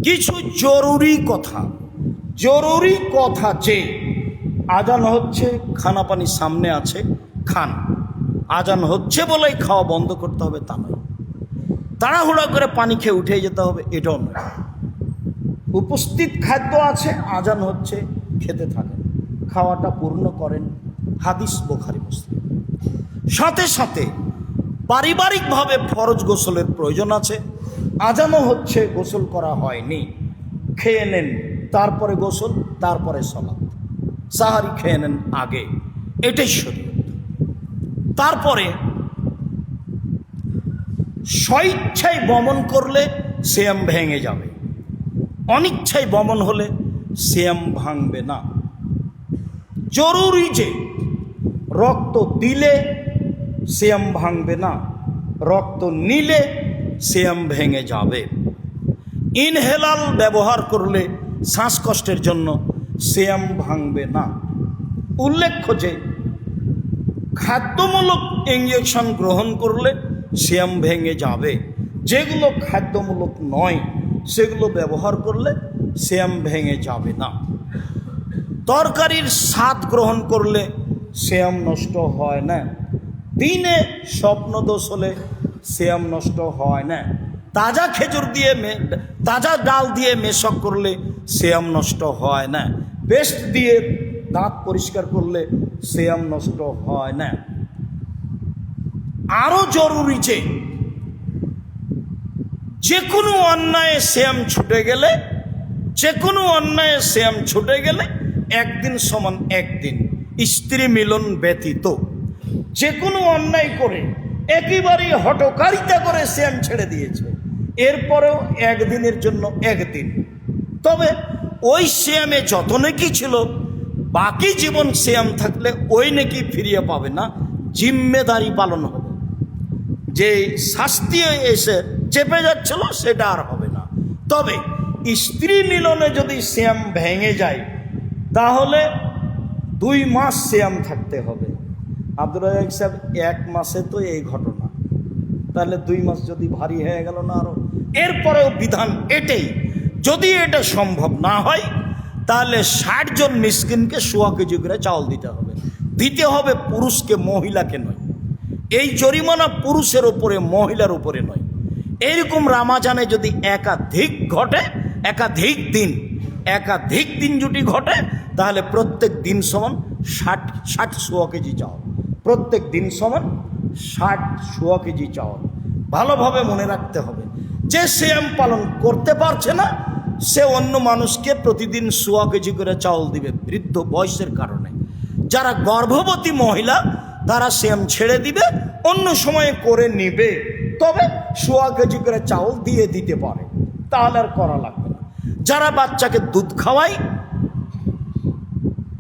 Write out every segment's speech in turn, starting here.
কিছু জরুরি কথা যে আজান হচ্ছে, খানা পানি সামনে আছে, খান। আজান হচ্ছে বলেই খাওয়া বন্ধ করতে হবে তা নয়, তাড়াহুড়া করে পানি খেয়ে উঠে যেতে হবে এটাও নয়। উপস্থিত খাদ্য আছে, আজান হচ্ছে, খেতে থাকেন, খাওয়াটা পূর্ণ করেন। হাদিস বুখারী মুসলিম। সাথে সাথে পারিবারিকভাবে ফরজ গোসলের প্রয়োজন আছে, আজানও হচ্ছে, গোসল করা হয়নি, খেয়ে নেন, তারপরে গোসল, তারপরে সালাত। সাহারি খেয়ে নেন আগে, এটাই শরীয়ত। তারপরে স্বইচ্ছায় বমন করলে সিয়াম ভেঙে যাবে, অনিচ্ছায় বমন হলে সিয়াম ভাঙবে না। জরুরি যে রক্ত দিলে সিয়াম ভাঙবে না, রক্ত নিলে সিয়াম ভেঙে যাবে। ইনহেলাল ব্যবহার করলে শ্বাসকষ্টের জন্য সিয়াম ভাঙবে না। উল্লেখ্য যে খাদ্যমূলক ইঞ্জেকশন গ্রহণ করলে সিয়াম ভেঙে যাবে, যেগুলো খাদ্যমূলক নয় সেগুলো ব্যবহার করলে সিয়াম ভেঙে যাবে না। তরকারির স্বাদ গ্রহণ করলে সিয়াম নষ্ট হয় না। দিনে স্বপ্নদোষ হলে সিয়াম নষ্ট হয় না। তাজা খেজুর দিয়ে তাজা ডাল দিয়ে মেশক করলে সিয়াম নষ্ট হয় না। পেস্ট দিয়ে দাঁত পরিষ্কার করলে সিয়াম নষ্ট হয় না। আরো জরুরি যে কোনো অন্যায় সিয়াম ছুটে গেলে একদিন সমান একদিন, স্ত্রী মিলন ব্যতীত। যে কোনো অন্যায় করে একেবারেই হঠকারিতা করে সিয়াম ছেড়ে দিয়েছে, এরপরেও একদিনের জন্য একদিন, তবে ওই সিয়ামে যত নেকি ছিল বাকি জীবন সিয়াম থাকলে ওই নেকি ফিরিয়ে পাবে না, জিম্মেদারি পালন হবে। যে শাস্তি এসে চেপে যাচ্ছিল সেটা আর হবে না। তবে স্ত্রী মিলনে যদি সিয়াম ভেঙে যায় তাহলে 2 মাস সিয়াম থাকতে হবে। আব্দুর রাজ্জাক সাহেব 1 মাসে তো এই ঘটনা, তাহলে 2 মাস যদি ভারী হয়ে গেল না আরো। এরপরেও বিধান এটাই, যদি এটা সম্ভব না হয় তাহলে 60 জন মিসকিনকে 1.25 কেজি করে চাউল দিতে হবে পুরুষকে, মহিলাকে নয়। এই জরিমানা পুরুষের উপরে, মহিলার উপরে নয়। এইরকম রামাজানে যদি একাধিক দিন যদি ঘটে তাহলে প্রত্যেক দিন সমান 60 কেজি চাউল, প্রত্যেক দিন সমান 60 কেজি চাউল। ভালোভাবে মনে রাখতে হবে, যে সিয়াম পালন করতে পারছে না সে অন্য মানুষকে প্রতিদিন 1.25 কেজি করে চাউল দিবে বৃদ্ধ বয়সের কারণে। যারা গর্ভবতী মহিলা তারা সিয়াম ছেড়ে দিবে, অন্য সময়ে করে নিবে, তবে 1.25 কেজি করে চাউল দিয়ে দিতে পারে, তাহলে আর করা লাগবে না। যারা বাচ্চাকে দুধ খাওয়ায়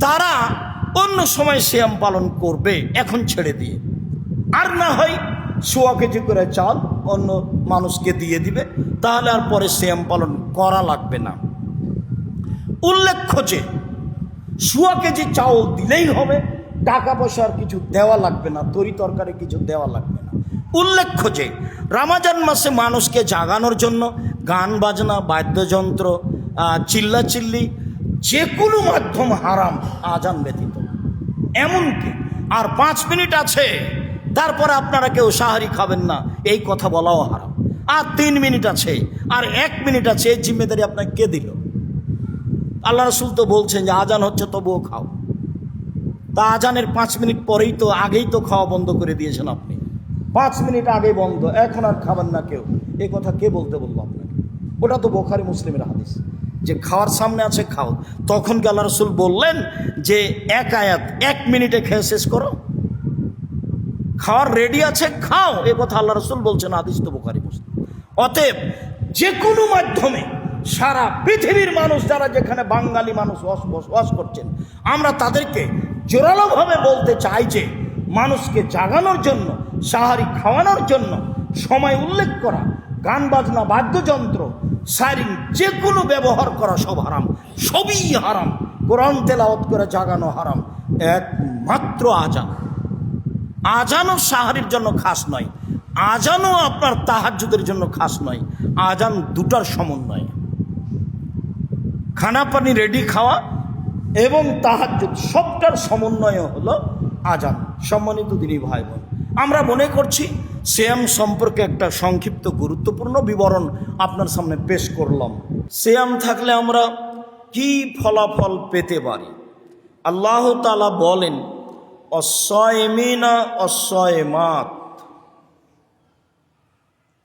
তারা অন্য সময় সিয়াম পালন করবে এখন ছেড়ে দিয়ে, আর না হয় 1.25 কেজি করে চাল অন্য মানুষকে দিয়ে দিবে, তাহলে আর পরে সিয়াম পালন করা লাগবে না। উল্লেখ্য যে 1.25 কেজি চাউল দিলেই হবে, টাকা পয়সার কিছু দেওয়া লাগবে না, তরি তরকারি কিছু দেওয়া লাগবে না। উল্লেখ্য যে রমজান মাসে মানুষকে জাগানোর জন্য গান বাজনা, বাদ্যযন্ত্র, চিল্লাচিল্লি যে কোনো মাধ্যম হারাম, আজান ব্যতীত। এমনকি আর 5 মিনিট আছে তারপরে আপনারা কেউ সাহারি খাবেন না, এই কথা বলাও হারাম। আর 3 মিনিট আছে, আর 1 মিনিট আছে, এই জিম্মেদারি আপনাকে কে দিল? আল্লাহ রাসূল তো বলছেন যে আজান হচ্ছে তবুও খাও। তা আজানের 5 মিনিট পরেই তো, আগেই তো খাওয়া বন্ধ করে দিয়েছেন আপনি। 5 মিনিট আগে বন্ধ, এখন আর খাবেন না কেউ, এই কথা কে বলতে বলবো আপনাকে? ওটা তো বুখারী মুসলিমের হাদিস যে খাওয়ার সামনে আছে খাও। তখন কি আল্লাহ রাসূল বললেন যে 1 আয়াত 1 মিনিটে খেয়ে শেষ করো? খাওয়ার রেডি আছে খাও, এ কথা আল্লাহ রাসূল বলছেন, হাদিস তো বুখারী মুসলিম। অতএব যে কোনো মাধ্যমে সারা পৃথিবীর মানুষ যারা যেখানে বাঙালি মানুষ বসবাস করছেন, আমরা তাদেরকে জোরালোভাবে বলতে চাই যে মানুষকে জাগানোর জন্য, সাহারি খাওয়ানোর জন্য সময় উল্লেখ করা, গান বাজনা, বাদ্যযন্ত্র, সাইরিং যে কোনো ব্যবহার করা সব হারাম, সবই হারাম। কোরআন তেলাওয়াত করে জাগানো হারাম, একমাত্র আজানও সাহারির জন্য খাস নয়, আজানও আপনার তাহাজ্জুদের জন্য খাস নয়, আজান দুটার সমন্বয়। খানা পানি রেডি খাওয়া এবং তাহাজ্জুদ সবটার সমন্বয় হলো আজান। সম্মানিত দিনী ভাই বোন, আমরা মনে করছি সিয়াম সম্পর্কে একটা সংক্ষিপ্ত গুরুত্বপূর্ণ বিবরণ আপনার সামনে পেশ করলাম। সিয়াম থাকলে আমরা কি ফলাফল পেতে পারি? আল্লাহ তাআলা বলেন, অস-সাইমিনা অস-সাইমাত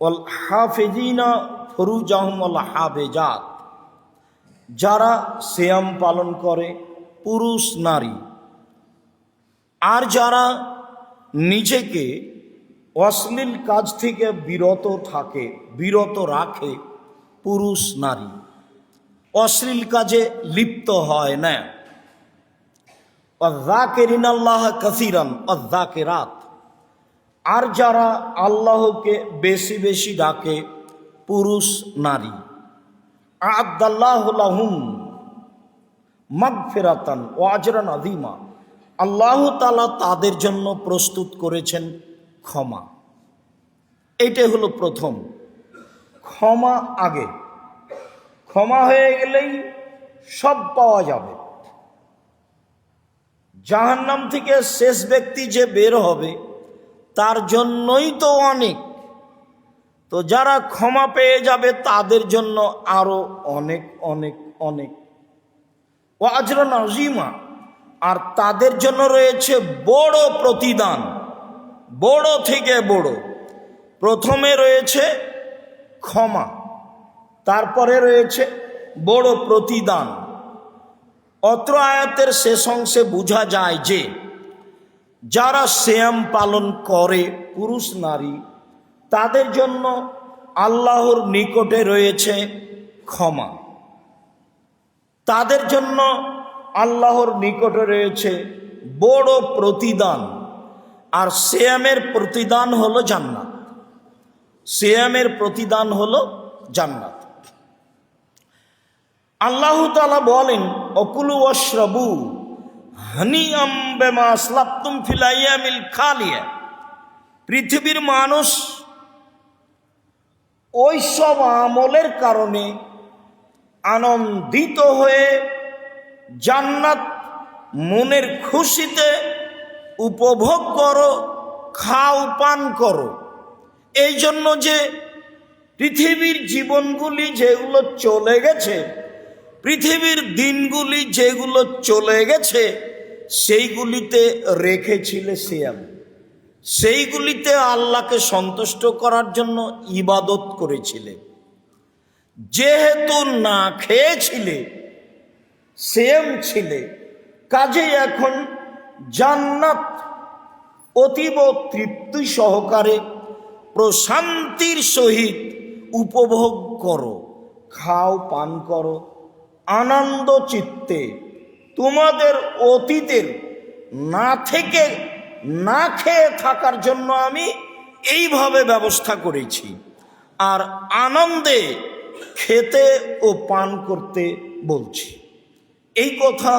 ওয়াল হাফিজিনা ফুরুজাহুম ওয়াল হাফিজাত। যারা সিয়াম পালন করে পুরুষ নারী, আর যারা নিজেকে অশ্লীল কাজ থেকে বিরত রাখে পুরুষ নারী, অশ্লীল কাজে লিপ্ত হয় না। ওয়াযাকিরিনাল্লাহ কাসীরান ওয়াযাকিরাত। আর যারা আল্লাহকে বেশি বেশি ডাকে পুরুষ নারী, আ'আদাল্লাহু লাহুম মাগফিরাতান ওয়া আজরান আযীমা। আল্লাহ তাআলা তাদের জন্য প্রস্তুত করেছেন ক্ষমা। এইটাই হলো প্রথম ক্ষমা। আগে ক্ষমা হয়ে গেলেই সব পাওয়া যাবে। জাহান্নাম থেকে শেষ ব্যক্তি যে বের হবে তার জন্যই তো অনেক, তো যারা ক্ষমা পেয়ে যাবে তাদের জন্য আরো অনেক অনেক অনেক। ওয়া আজরান আযীমা। আর তাদের জন্য রয়েছে বড় প্রতিদান, বড় থেকে বড়। প্রথমে রয়েছে ক্ষমা, তারপরে রয়েছে বড় প্রতিদান। অত্র আয়াতের শেষ অংশে বোঝা যায় যে যারা সিয়াম পালন করে পুরুষ নারী, তাদের জন্য আল্লাহর নিকটে রয়েছে ক্ষমা, তাদের জন্য আল্লাহর নিকটে রয়েছে বড় প্রতিদান। আর সিয়ামের প্রতিদান হলো জান্নাত। সিয়ামের প্রতিদান হলো জান্নাত। আল্লাহ তাআলা বলেন, অকুলু ওয়াশরাবু হানিআম বিমা আসলাফতুম ফিল আইয়ামিল খালিয়া। পৃথিবীর মানুষ ওই সব আমলের কারণে আনন্দিত হয়ে জান্নাত মনের খুশিতে উপভোগ করো, খাও, পান করো। এই জন্য যে পৃথিবীর জীবনগুলি যেগুলো চলে গেছে, পৃথিবীর দিনগুলি যেগুলো চলে গেছে, সেইগুলিতে রেখেছিলে সিয়াম। সেইগুলিতে আল্লাহকে সন্তুষ্ট করার জন্য ইবাদত করেছিলে। যেহেতু না খেয়েছিলে, সিয়াম ছিলে, কাজেই এখন জান্নাত অতীব তৃপ্তি সহকারে প্রশান্তির সহিত উপভোগ করো, খাও, পান করো আনন্দ চিত্তে। তোমাদের অতীতের না খেয়ে থাকার জন্য আমি এইভাবে ব্যবস্থা করেছি, আর আনন্দে খেতে ও পান করতে বলছি। এই কথা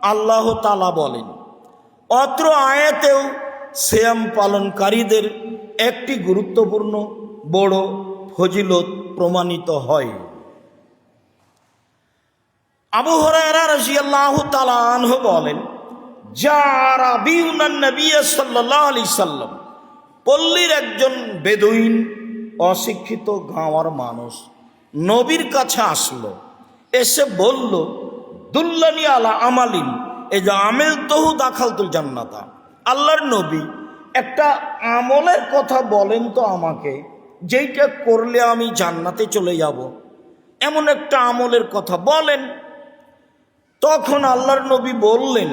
আল্লাহ তাআলা বলেন। অত্র আয়াতেও সিয়াম পালনকারীদের একটি গুরুত্বপূর্ণ বড় ফজিলত প্রমাণিত হয়। আবু হুরায়রা রাদিয়াল্লাহু তাআলা আনহু বলেন, জারাবিউনান নবী সাল্লাল্লাহু আলাইহি সাল্লাম। পল্লীর একজন বেদুইন, অশিক্ষিত গাঁওয়ার মানুষ নবীর কাছে আসলো, এসে বলল, দুল্লানি আলা আমালিন এই যে আমেল তহু দাখালতুল জান্নাতা। আল্লাহর নবী, একটা আমলের কথা বলেন তো আমাকে, যেইটা করলে আমি জান্নাতে চলে যাব, এমন একটা আমলের কথা বলেন। তখন আল্লাহর নবী বললেন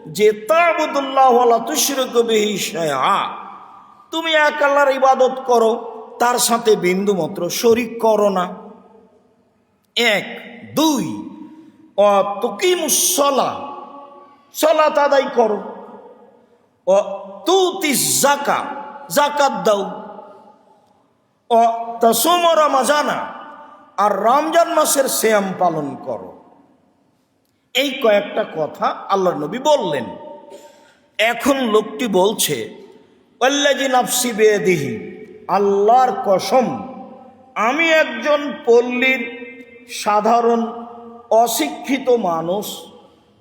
যে, তা'বুদুল্লাহ ওয়া লা তুশরিকু বিহি শাইআ। তুমি এক আল্লাহর ইবাদত করো, তার সাথে বিন্দু মাত্র শরীক করো না। এক। দুই, তুকিমুস সালাহ, সালাত আদায় করো। ও তুতিস যাকাত, যাকাত দাও। ও তাসুম রমাজানা, আর রমজান মাসের সিয়াম পালন করো। এই কয়েকটা কথা আল্লাহর নবী বললেন। এখন লোকটি বলছে, ওয়াল্লাযী নাফসি বিয়াদিহি, আল্লাহর কসম, আমি একজন পল্লীর সাধারণ অশিক্ষিত মানুষ,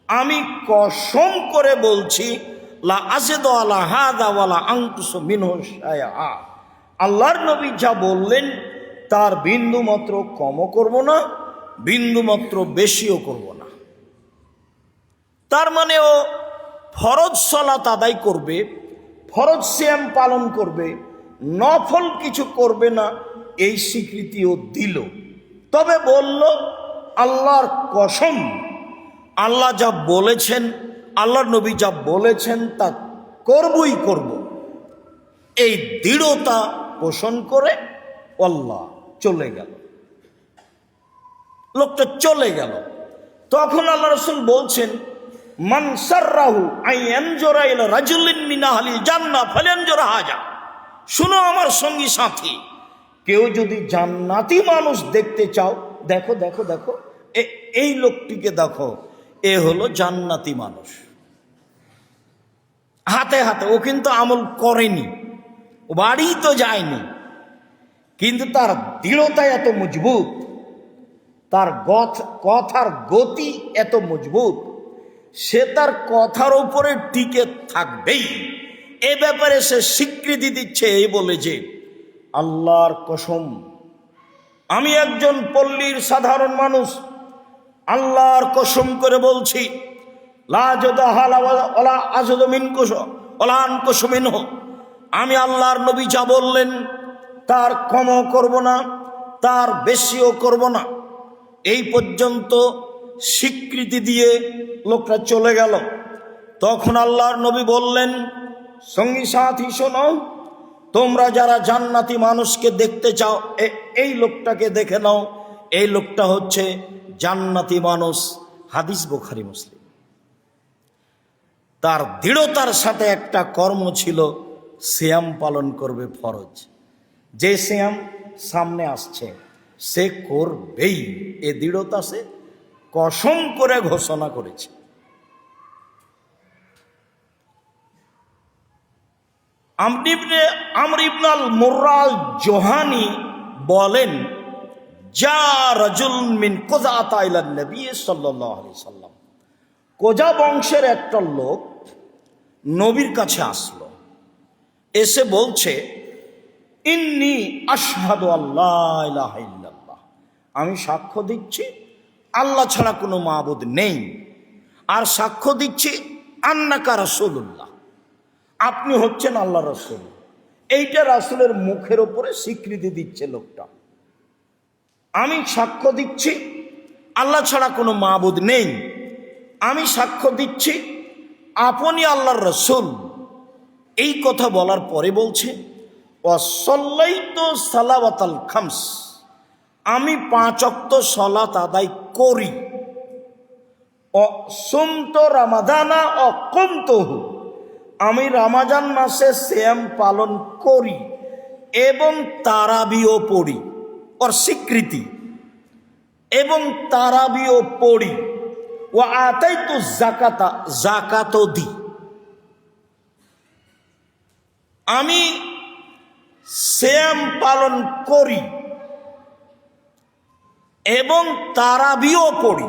আমি কসম করে বলছি, লা আযিদু আলা হাযা ওয়ালা আনকুসু মিনহু শাইআ, আল্লাহর নবী যা বললেন তার বিন্দু মাত্র কমও করব না, বিন্দু মাত্র বেশিও করব না। তার মানে ও ফরজ সালাত আদায় করবে, ফরজ সিয়াম পালন করবে, নফল কিছু করবে না, এই স্বীকৃতিও দিল। তবে বলল আল্লাহর কসম, আল্লাহ যা বলেছেন, আল্লাহর নবী যা বলেছেন তা করবই করব, এই দৃঢ়তা পোষণ করে আল্লাহ চলে গেল। লোকটা চলে গেল। তখন আল্লাহ রাসূল বলছেন, মান সাররাহু আইয়ানজুরা ইলা রাজুলিন মিন আহলিল জান্নাহ ফালয়ানজুর হাজা। শুনো আমার সঙ্গী সাথী, কেউ যদি জান্নাতি মানুষ দেখতে চাও, দেখো দেখো দেখো এই লোকটিকে দেখো, এ হলো জান্নাতি মানুষ। হাতে হাতে, ও কিন্তু আমল করেনি, ও বাড়ি তো যায়নি, কিন্তু তার দৃঢ়তা এত মজবুত, তার কথার গতি এত মজবুত, সে তার কথার উপরে টিকে থাকবেই। এ ব্যাপারে সে স্বীকৃতি দিচ্ছে এই বলে যে, আল্লাহর কসম, আমি একজন পল্লীর সাধারণ মানুষ, আল্লাহর কসম করে বলছি, লা জাদাহালা ওয়ালা আযদু মিনকুশ ওয়ালা আনকুশ মিনহু, আমি আল্লাহর নবী যা বললেন তার কমও করব না, তার বেশিও করব না। এই পর্যন্ত স্বীকৃতি দিয়ে লোকটা চলে গেল। তখন আল্লাহর নবী বললেন, সঙ্গী সাথী শোনো, তোমরা যারা জান্নাতি মানুষকে দেখতে চাও, এই লোকটাকে দেখে নাও, এই লোকটা হচ্ছে জান্নাতি মানুষ। হাদিস বুখারী মুসলিম। তার দৃঢ়তার সাথে একটা কর্ম ছিল, সিয়াম পালন করবে ফরজ। যে সিয়াম সামনে আসছে সে করবেই, এ দৃঢ়তা সে কসম করে ঘোষণা করেছে। আমর ইবনে আল মুররা আল জোহানি বলেন, যা রাজুল মিন কোজাতা ইলা নবী সাল্লাল্লাহু আলাইহি সাল্লাম, কোজা বংশের একটা লোক নবীর কাছে আসলো, এসে বলছে, ইন্নী আশহাদু আল্লাহ ইলাহা ইল্লাল্লাহ, আমি সাক্ষ্য দিচ্ছি আল্লাহ ছাড়া কোনো মাবুদ নেই, আর সাক্ষ্য দিচ্ছি আন্নাকা রাসূলুল্লাহ, আপনি হচ্ছেন আল্লাহ রাসূল। এইটা রাসূলের মুখের উপরে স্বীকৃতি দিচ্ছে লোকটা। আমি সাক্ষ্য দিচ্ছি আল্লাহ ছাড়া কোনো মাবুদ নেই, আমি সাক্ষ্য দিচ্ছি আপনি আল্লাহর রাসূল। এই কথা বলার পরে বলছে, ওয়াসাল্লাইতু সালাওয়াতাল খামস, আমি 5 ওয়াক্ত সালাত আদায় করি। সুমতু রামাদানা ও কুমতুহু, আমি রমজান মাসে সিয়াম পালন করি এবং তারাবিও পড়ি, ওর স্বীকৃতি, এবং তারাবিও পড়ি। ওয়া আতাইতু যাকাতা, যাকাতও দিই। আমি সিয়াম পালন করি এবং তারাবিও পড়ি,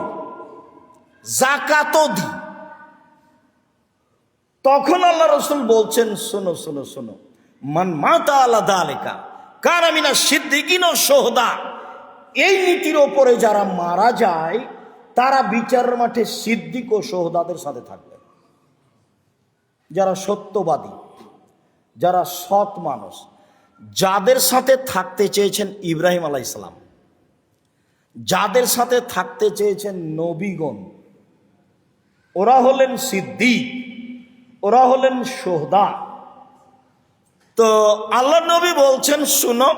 যাকাতও দিই। তখন আল্লাহ রাসূল বলছেন, শোনো শোনো শোনো, মান মাতা আলা যালিকা কানা মিনাশ সিদ্দিকিন ওয়াশ শুহাদা, এই নীতির ওপরে যারা মারা যায় তারা বিচারের মাঠে সিদ্দিক ও শুহাদাদের সাথে থাকবে। যারা সত্যবাদী, যারা সৎ মানুষ, যাদের সাথে থাকতে চেয়েছেন ইব্রাহিম আলাইহিস সালাম, যাদের সাথে থাকতে চেয়েছেন নবীগণ, ওরা হলেন সিদ্দিক, ওরা হলেন শুহাদা। তো আল্লাহ নবী বলছেন, শুনো,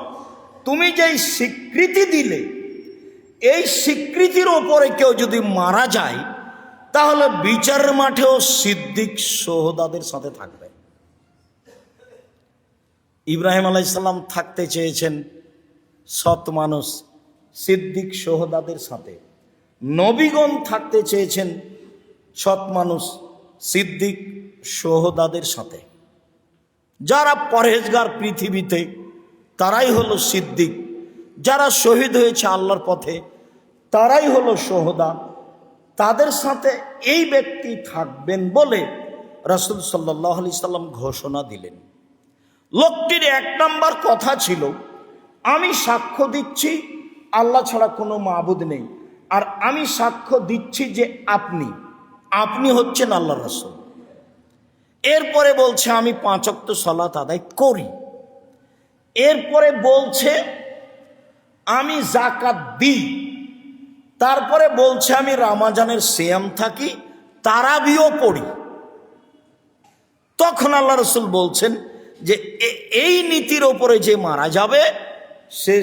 তুমি যেই স্বীকৃতি দিলে, এই স্বীকৃতির ওপরে কেউ যদি মারা যায় তাহলে বিচারের মাঠেও সিদ্দিক শুহাদাদের সাথে থাকবে। ইব্রাহিম আলাইহিস সালাম থাকতে চেয়েছেন সৎ মানুষ, সিদ্দিক শুহাদাদের সাথে। নবীগণ থাকতে চেয়েছেন সৎ মানুষ, সিদ্দিক শুহাদাদের সাথে। যারা পরহেজগার পৃথিবীতে তারাই হলো সিদ্দিক, যারা শহীদ হয়েছে আল্লাহর পথে তারাই হলো শুহাদা। তাদের সাথে এই ব্যক্তি থাকবেন বলে রাসূল সাল্লাল্লাহু আলাইহি সাল্লাম ঘোষণা দিলেন। লোকটির 1 নাম্বার কথা ছিল, আমি সাক্ষ্য দিচ্ছি আল্লাহ ছাড়া কোনো মাবুদ নেই, আর আমি সাক্ষ্য দিচ্ছি যে আপনি হচ্ছেন আল্লাহর রাসূল। এরপরে বলছে আমি 5 ওয়াক্ত সালাত আদায় করি। এরপরে বলছে আমি যাকাত দিই। তারপরে বলছে আমি রমজানের সিয়াম থাকি, তারাবিও পড়ি। তখন আল্লাহ রাসূল বলছেন যে এই নীতির ওপরে যে মারা যাবে সে